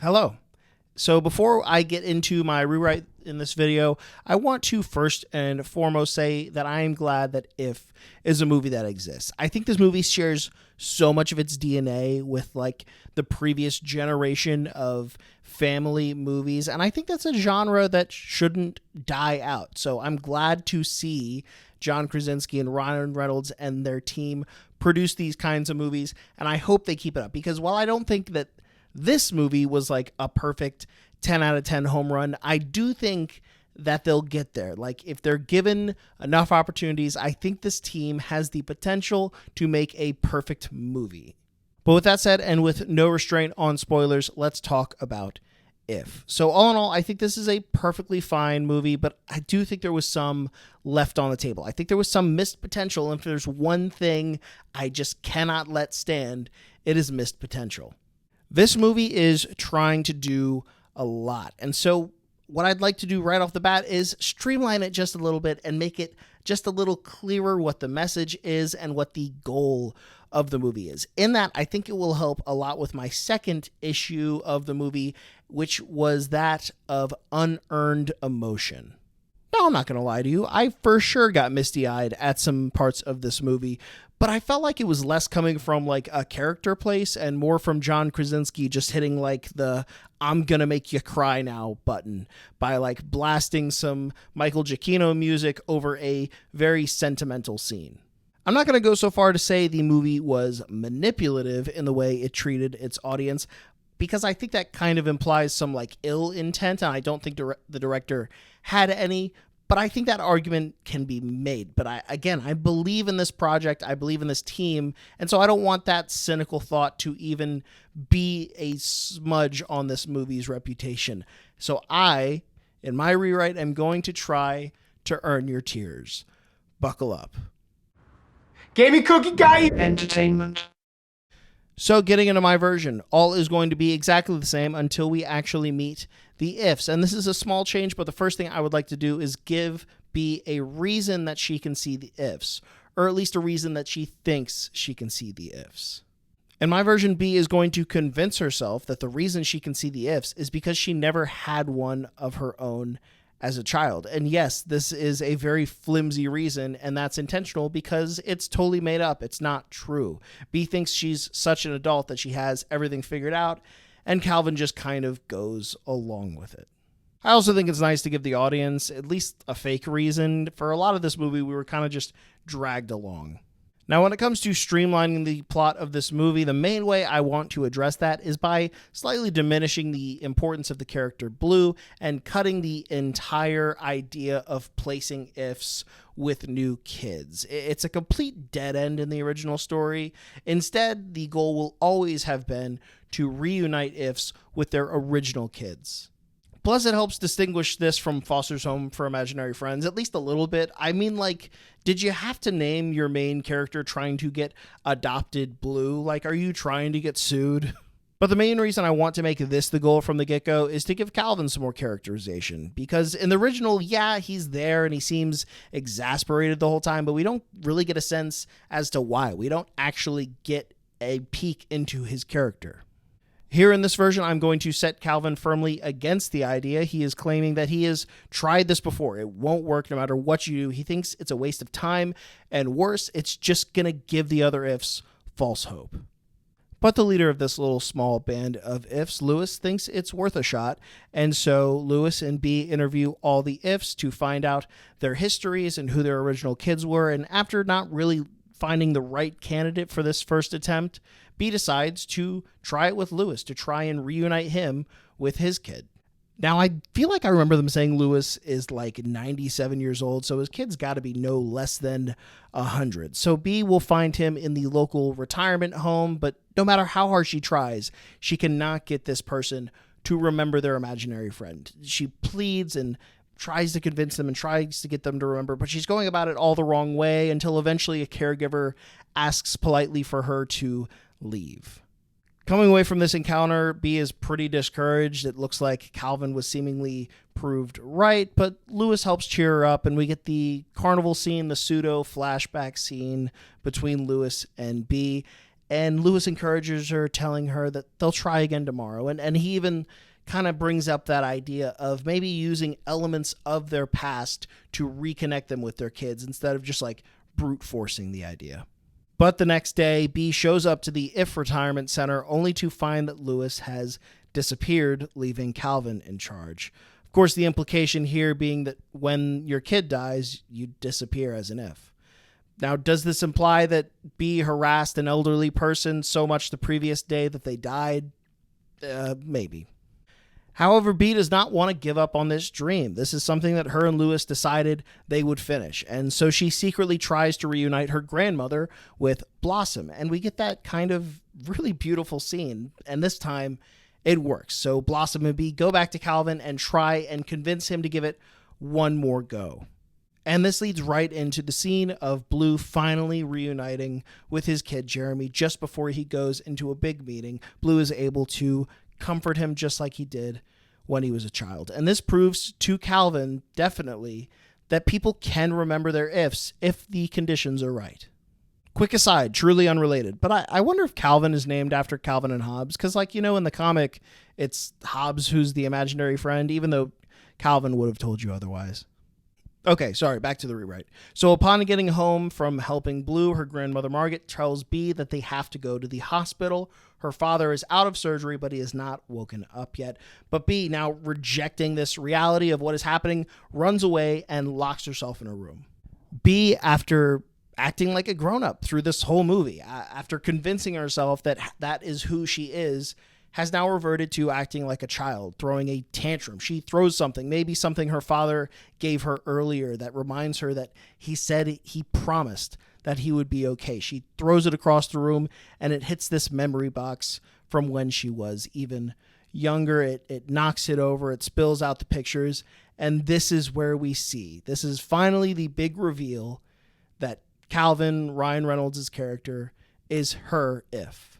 Hello. So before I get into my rewrite in this video, I want to first and foremost say that I am glad that If is a movie that exists. I think this movie shares so much of its DNA with like the previous generation of family movies, and I think that's a genre that shouldn't die out. So I'm glad to see John Krasinski and Ryan Reynolds and their team produce these kinds of movies, and I hope they keep it up, because while I don't think that this movie was like a perfect 10 out of 10 home run, I do think that they'll get there. Like, if they're given enough opportunities, I think this team has the potential to make a perfect movie. But with that said, and with no restraint on spoilers, let's talk about If. So all in all, I think this is a perfectly fine movie, but I do think there was some left on the table. I think there was some missed potential, and if there's one thing I just cannot let stand, it is missed potential. This movie is trying to do a lot. And so what I'd like to do right off the bat is streamline it just a little bit and make it just a little clearer what the message is and what the goal of the movie is. In that, I think it will help a lot with my second issue of the movie, which was that of unearned emotion. Now, I'm not going to lie to you. I for sure got misty-eyed at some parts of this movie, but I felt like it was less coming from like a character place and more from John Krasinski just hitting like the "I'm gonna make you cry now" button by like blasting some Michael Giacchino music over a very sentimental scene. I'm not going to go so far to say the movie was manipulative in the way it treated its audience, because I think that kind of implies some like ill intent, and I don't think the director had any. But I think that argument can be made. But I believe in this project. I believe in this team. And so I don't want that cynical thought to even be a smudge on this movie's reputation. So I, in my rewrite, am going to try to earn your tears. Buckle up. Gaming Cookie Guy Entertainment. So getting into my version, all is going to be exactly the same until we actually meet the Ifs. And this is a small change, but the first thing I would like to do is give B a reason that she can see the Ifs, or at least a reason that she thinks she can see the Ifs. In my version, B is going to convince herself that the reason she can see the Ifs is because she never had one of her own as a child. And yes, this is a very flimsy reason, and that's intentional because it's totally made up. It's not true. B thinks she's such an adult that she has everything figured out, and Calvin just kind of goes along with it. I also think it's nice to give the audience at least a fake reason. For a lot of this movie, we were kind of just dragged along. Now, when it comes to streamlining the plot of this movie, the main way I want to address that is by slightly diminishing the importance of the character Blue and cutting the entire idea of placing Ifs with new kids. It's a complete dead end in the original story. Instead, the goal will always have been to reunite Ifs with their original kids. Plus, it helps distinguish this from Foster's Home for Imaginary Friends, at least a little bit. I mean, like, did you have to name your main character trying to get adopted Blue? Like, are you trying to get sued? But the main reason I want to make this the goal from the get-go is to give Calvin some more characterization. Because in the original, yeah, he's there and he seems exasperated the whole time, but we don't really get a sense as to why. We don't actually get a peek into his character. Here in this version, I'm going to set Calvin firmly against the idea. He is claiming that he has tried this before. It won't work no matter what you do. He thinks it's a waste of time, and worse, it's just going to give the other Ifs false hope. But the leader of this little small band of Ifs, Lewis, thinks it's worth a shot, and so Lewis and B interview all the Ifs to find out their histories and who their original kids were, and after not really finding the right candidate for this first attempt, B decides to try it with Lewis to try and reunite him with his kid. Now, I feel like I remember them saying Lewis is like 97 years old, so his kid's got to be no less than 100. So B will find him in the local retirement home, but no matter how hard she tries, she cannot get this person to remember their imaginary friend. She pleads and tries to convince them and tries to get them to remember, but she's going about it all the wrong way until eventually a caregiver asks politely for her to leave. Coming away from this encounter, B is pretty discouraged. It looks like Calvin was seemingly proved right, but Lewis helps cheer her up, and we get the carnival scene, the pseudo flashback scene between Lewis and B. And Lewis encourages her, telling her that they'll try again tomorrow. And he even kind of brings up that idea of maybe using elements of their past to reconnect them with their kids instead of just like brute forcing the idea. But the next day, Bea shows up to the IF retirement center only to find that Lewis has disappeared, leaving Calvin in charge. Of course, the implication here being that when your kid dies, you disappear as an IF. Now, does this imply that Bea harassed an elderly person so much the previous day that they died? Maybe. However, Bea does not want to give up on this dream. This is something that her and Lewis decided they would finish. And so she secretly tries to reunite her grandmother with Blossom. And we get that kind of really beautiful scene. And this time it works. So Blossom and Bea go back to Calvin and try and convince him to give it one more go. And this leads right into the scene of Blue finally reuniting with his kid, Jeremy, just before he goes into a big meeting. Blue is able to comfort him just like he did when he was a child. And this proves to Calvin, definitely, that people can remember their ifs if the conditions are right. Quick aside, truly unrelated, but I wonder if Calvin is named after Calvin and Hobbes, because in the comic, it's Hobbes who's the imaginary friend, even though Calvin would have told you otherwise. Okay, sorry, back to the rewrite. So upon getting home from helping Blue, her grandmother Margaret tells Bea that they have to go to the hospital. Her father is out of surgery, but he is not woken up yet. But Bea, now rejecting this reality of what is happening, runs away and locks herself in a room. Bea, after acting like a grown-up through this whole movie, after convincing herself that that is who she is, has now reverted to acting like a child, throwing a tantrum. She throws something, maybe something her father gave her earlier that reminds her that he said he promised that he would be okay. She throws it across the room and it hits this memory box from when she was even younger. It knocks it over, it spills out the pictures, and this is where we see. This is finally the big reveal that Calvin, Ryan Reynolds' character, is her if.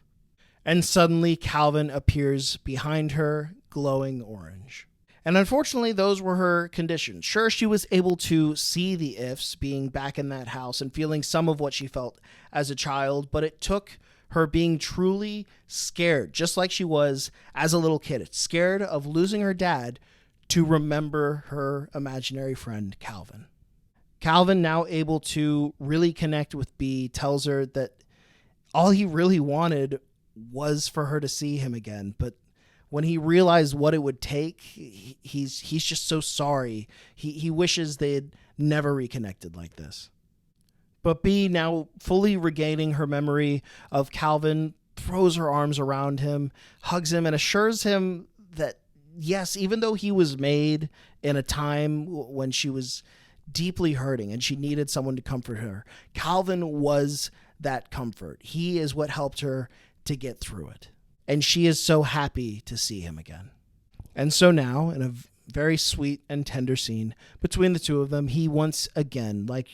And suddenly Calvin appears behind her, glowing orange. And unfortunately, those were her conditions. Sure, she was able to see the ifs being back in that house and feeling some of what she felt as a child, but it took her being truly scared, just like she was as a little kid, scared of losing her dad, to remember her imaginary friend, Calvin. Calvin, now able to really connect with Bea, tells her that all he really wanted was for her to see him again, but when he realized what it would take, he's just so sorry. He wishes they had never reconnected like this. But Bea, now fully regaining her memory of Calvin, throws her arms around him, hugs him, and assures him that yes, even though he was made in a time when she was deeply hurting and she needed someone to comfort her, Calvin was that comfort. He is what helped her to get through it. And she is so happy to see him again. And so now, in a very sweet and tender scene between the two of them, he once again, like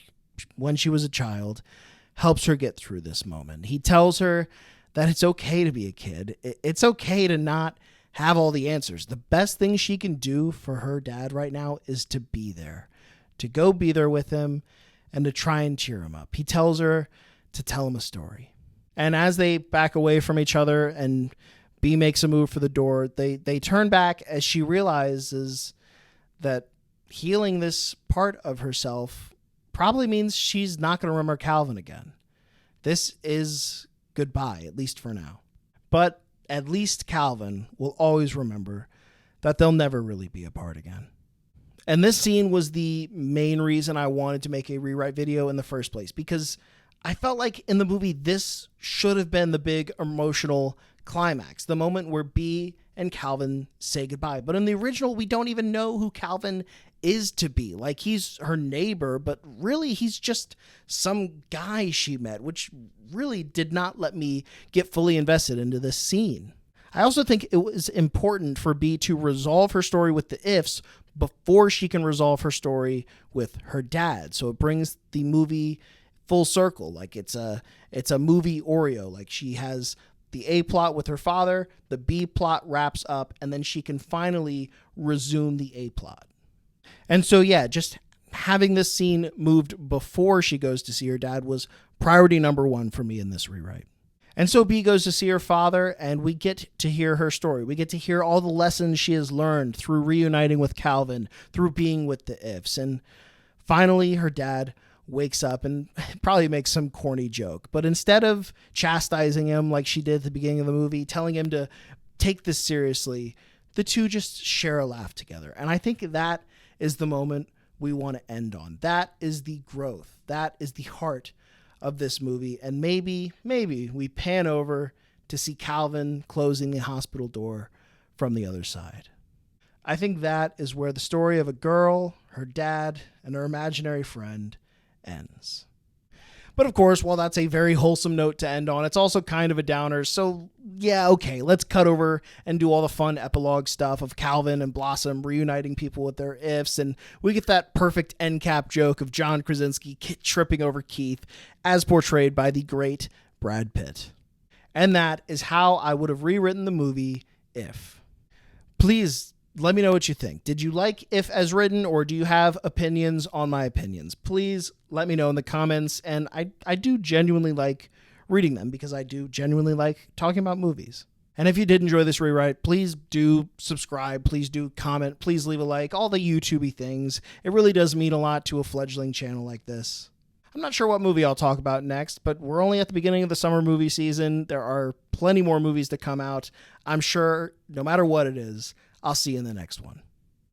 when she was a child, helps her get through this moment. He tells her that it's okay to be a kid. It's okay to not have all the answers. The best thing she can do for her dad right now is to be there, to go be there with him and to try and cheer him up. He tells her to tell him a story. And as they back away from each other and Bea makes a move for the door, they turn back as she realizes that healing this part of herself probably means she's not going to remember Calvin again. This is goodbye, at least for now. But at least Calvin will always remember that they'll never really be apart again. And this scene was the main reason I wanted to make a rewrite video in the first place, because I felt like in the movie, this should have been the big emotional climax, the moment where Bea and Calvin say goodbye. But in the original, we don't even know who Calvin is to Bea. Like, he's her neighbor, but really he's just some guy she met, which really did not let me get fully invested into this scene. I also think it was important for Bea to resolve her story with the ifs before she can resolve her story with her dad. So it brings the movie full circle. Like it's a movie Oreo. Like she has the A plot with her father, the B plot wraps up, and then she can finally resume the A plot. And so, yeah, just having this scene moved before she goes to see her dad was priority number one for me in this rewrite. And so Bee goes to see her father, and we get to hear her story. We get to hear all the lessons she has learned through reuniting with Calvin, through being with the Ifs. And finally, her dad wakes up and probably makes some corny joke. But instead of chastising him like she did at the beginning of the movie, telling him to take this seriously, the two just share a laugh together. And I think that is the moment we want to end on. That is the growth. That is the heart of this movie. And maybe we pan over to see Calvin closing the hospital door from the other side. I think that is where the story of a girl, her dad, and her imaginary friend ends. But of course, while that's a very wholesome note to end on, it's also kind of a downer. So yeah, okay, let's cut over and do all the fun epilogue stuff of Calvin and Blossom reuniting people with their ifs. And we get that perfect end cap joke of John Krasinski tripping over Keith as portrayed by the great Brad Pitt. And that is how I would have rewritten the movie If. Please let me know what you think. Did you like If as written, or do you have opinions on my opinions? Please let me know in the comments. And I do genuinely like reading them because I do genuinely like talking about movies. And if you did enjoy this rewrite, please do subscribe. Please do comment. Please leave a like. All the YouTube-y things. It really does mean a lot to a fledgling channel like this. I'm not sure what movie I'll talk about next, but we're only at the beginning of the summer movie season. There are plenty more movies to come out. I'm sure no matter what it is, I'll see you in the next one.